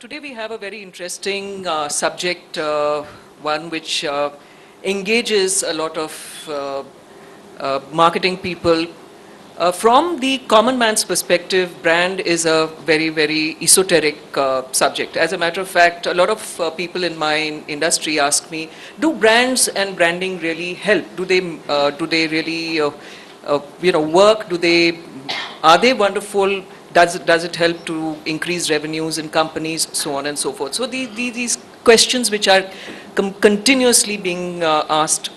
Today we have a very interesting subject, one which engages a lot of marketing people. From the common man's perspective, brand is a very, very esoteric subject. As a matter of fact, a lot of people in my industry ask me, do brands and branding really help? Do they really work? Are they wonderful? Does it help to increase revenues in companies, so on and so forth? So these questions which are continuously being asked.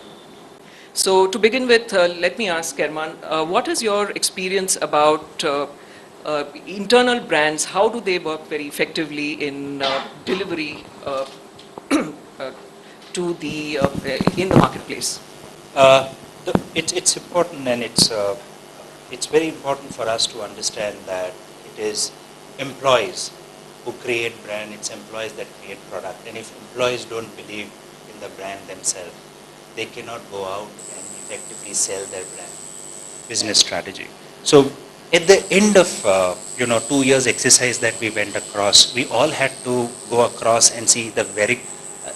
So to begin with, let me ask Kerman, what is your experience about internal brands? How do they work very effectively in delivery uh, to the in the marketplace? Uh, it's important, and it's very important for us to understand that it is employees who create brand. It's employees that create product, and if employees don't believe in the brand themselves, they cannot go out and effectively sell their brand. Business strategy. So at the end of 2 years exercise that we went across, we all had to go across and see the very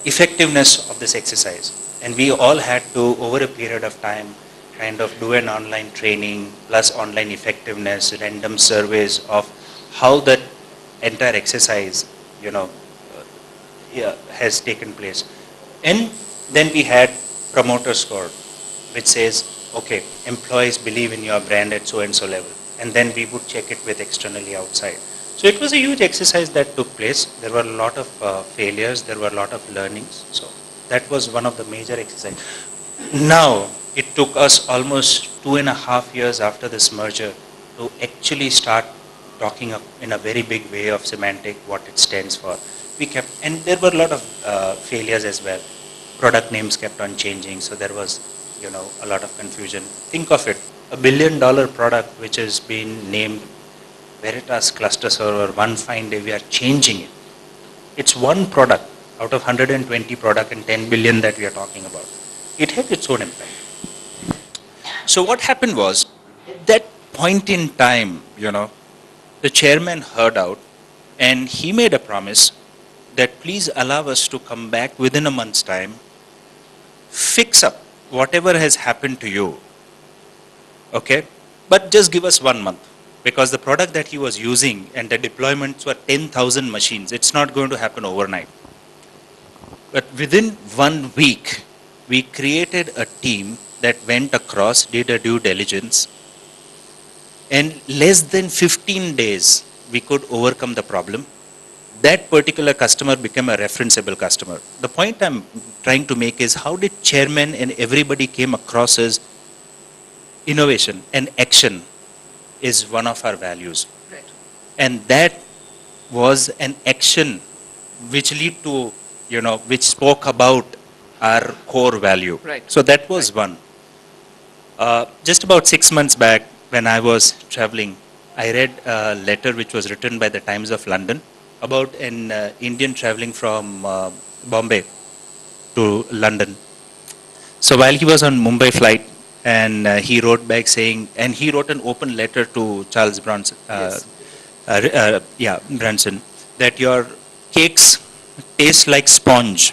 effectiveness of this exercise, and we all had to, over a period of time, kind of do an online training plus online effectiveness, random surveys of how that entire exercise has taken place. And then we had promoter score, which says, okay, employees believe in your brand at so and so level, and then we would check it with externally outside. So it was a huge exercise that took place. There were a lot of failures, there were a lot of learnings. So that was one of the major exercises. Now it took us almost 2.5 years after this merger to actually start talking in a very big way of Symantec, what it stands for. And there were a lot of failures as well. Product names kept on changing, so there was a lot of confusion. Think of it, $1 billion product which has been named Veritas Cluster Server. One fine day we are changing it. It's one product out of 120 product and 10 billion that we are talking about. It had its own impact. So what happened was, at that point in time, the chairman heard out, and he made a promise that please allow us to come back within a month's time, fix up whatever has happened to you, okay? But just give us 1 month, because the product that he was using and the deployments were 10,000 machines. It's not going to happen overnight. But within 1 week, we created a team that went across, did a due diligence, and less than 15 days, we could overcome the problem. That particular customer became a referenceable customer. The point I'm trying to make is, how did chairman and everybody came across as innovation and action is one of our values. Right. And that was an action which lead to, which spoke about our core value. Right. So that was one. Just about 6 months back, when I was traveling, I read a letter which was written by the Times of London about an Indian traveling from Bombay to London. So while he was on Mumbai flight, and he wrote back saying, and he wrote an open letter to Charles Bronson, Brunson, that your cakes taste like sponge.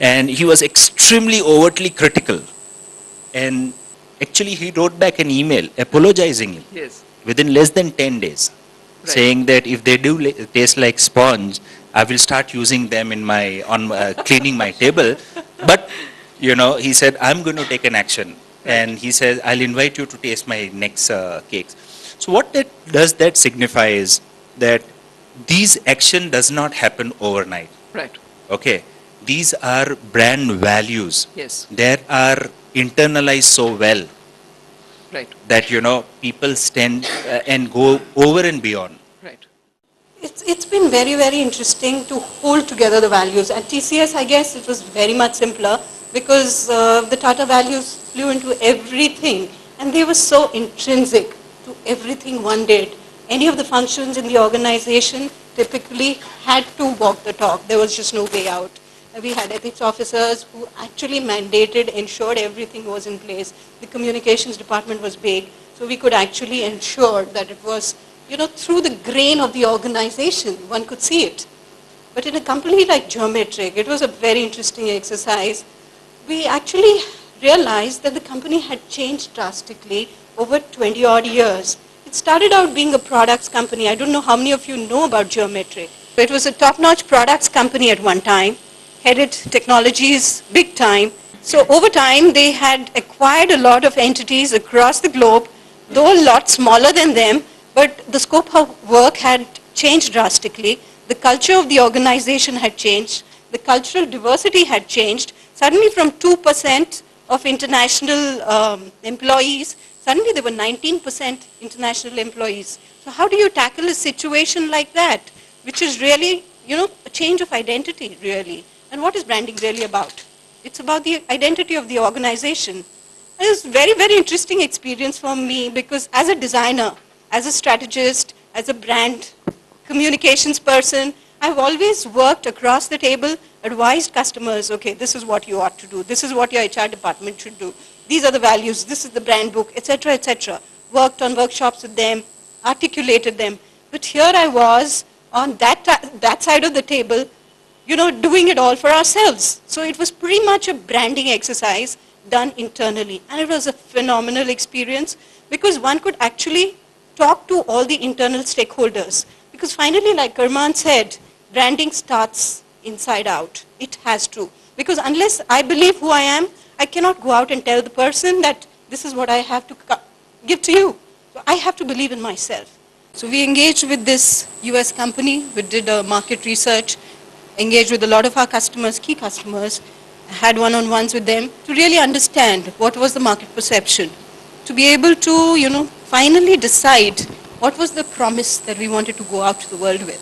And he was extremely overtly critical. And actually he wrote back an email apologizing him. Yes. Within less than 10 days, right, saying that if they do taste like sponge, I will start using them in my cleaning my table. But he said, I'm going to take an action. Right. And he says, I'll invite you to taste my next cakes. So what that signify is that these action does not happen overnight. Right. Okay. These are brand values. Yes. That are internalized so well. Right. That, people stand and go over and beyond. Right. It's been very, very interesting to hold together the values. At TCS, I guess it was very much simpler, because the Tata values flew into everything, and they were so intrinsic to everything one did. Any of the functions in the organization typically had to walk the talk. There was just no way out. We had ethics officers who actually mandated, ensured everything was in place. The communications department was big, so we could actually ensure that it was through the grain of the organization, one could see it. But in a company like Geometric, it was a very interesting exercise. We actually realized that the company had changed drastically over 20 odd years. It started out being a products company. I don't know how many of you know about Geometric. It was a top-notch products company at one time, headed technologies big time. So over time, they had acquired a lot of entities across the globe, though a lot smaller than them, but the scope of work had changed drastically. The culture of the organization had changed. The cultural diversity had changed. Suddenly from 2% of international employees, suddenly there were 19% international employees. So how do you tackle a situation like that, which is really, a change of identity, really? And what is branding really about? It's about the identity of the organization. It was a very, very interesting experience for me because as a designer, as a strategist, as a brand communications person, I've always worked across the table, advised customers, okay, this is what you ought to do. This is what your HR department should do. These are the values. This is the brand book, etc., etc. Worked on workshops with them, articulated them. But here I was on that side of the table, doing it all for ourselves. So it was pretty much a branding exercise done internally. And it was a phenomenal experience because one could actually talk to all the internal stakeholders. Because finally, like Karman said, branding starts inside out. It has to. Because unless I believe who I am, I cannot go out and tell the person that this is what I have to give to you. So I have to believe in myself. So we engaged with this US company. We did a market research, engaged with a lot of our customers, key customers, had one-on-ones with them to really understand what was the market perception, to be able to, finally decide what was the promise that we wanted to go out to the world with.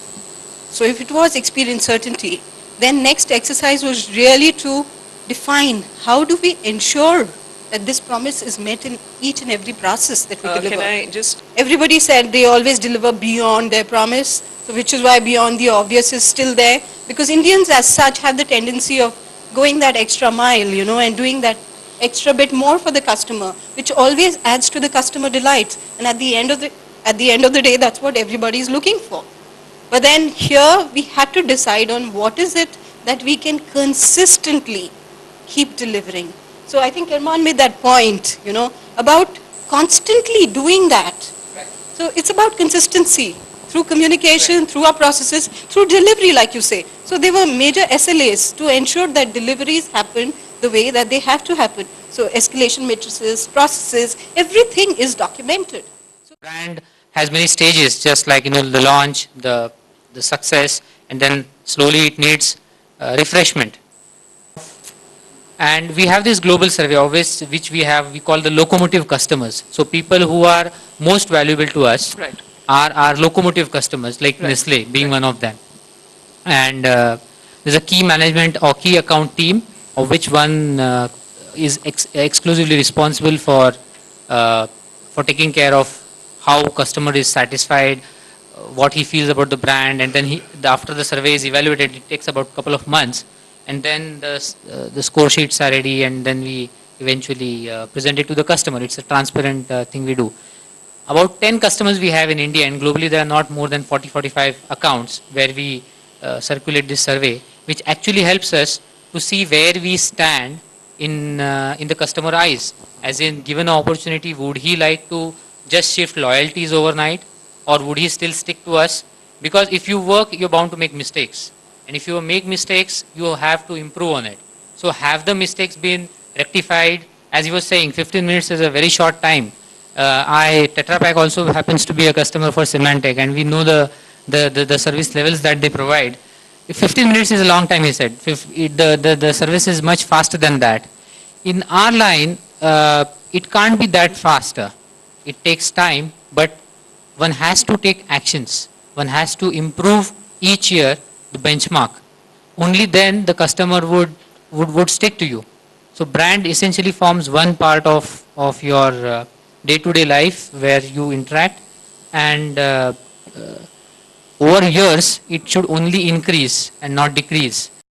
So if it was experience certainty, then next exercise was really to define how do we ensure that this promise is met in each and every process that we deliver. Can I just... Everybody said they always deliver beyond their promise, so which is why beyond the obvious is still there, because Indians as such have the tendency of going that extra mile, and doing that extra bit more for the customer, which always adds to the customer delight. And at the end of the day, that's what everybody is looking for. But then here we had to decide on what is it that we can consistently keep delivering. So I think Karman made that point, about constantly doing that. Right. So it's about consistency through communication, right, through our processes, through delivery, like you say. So there were major SLAs to ensure that deliveries happen the way that they have to happen. So escalation matrices, processes, everything is documented. Brand has many stages, just like the launch, the success, and then slowly it needs refreshment. And we have this global survey always, which we call the locomotive customers. So people who are most valuable to us, Right, are our locomotive customers, like Right. Nestle being one of them. And there's a key management or key account team, of which one is exclusively responsible for taking care of how customer is satisfied, what he feels about the brand, and then after the survey is evaluated, it takes about a couple of months, and then the score sheets are ready, and then we eventually present it to the customer. It's a transparent thing we do. About 10 customers we have in India, and globally there are not more than 40-45 accounts where we circulate this survey, which actually helps us to see where we stand in the customer eyes. As in, given an opportunity, would he like to just shift loyalties overnight, or would he still stick to us? Because if you work, you're bound to make mistakes. And if you make mistakes, you have to improve on it. So have the mistakes been rectified? As you were saying, 15 minutes is a very short time. Tetra Pak also happens to be a customer for Symantec, and we know the service levels that they provide. If 15 minutes is a long time, he said. The service is much faster than that. In our line, it can't be that faster. It takes time, but one has to take actions. One has to improve each year the benchmark. Only then the customer would stick to you. So brand essentially forms one part of your day-to-day life where you interact, and over years it should only increase and not decrease.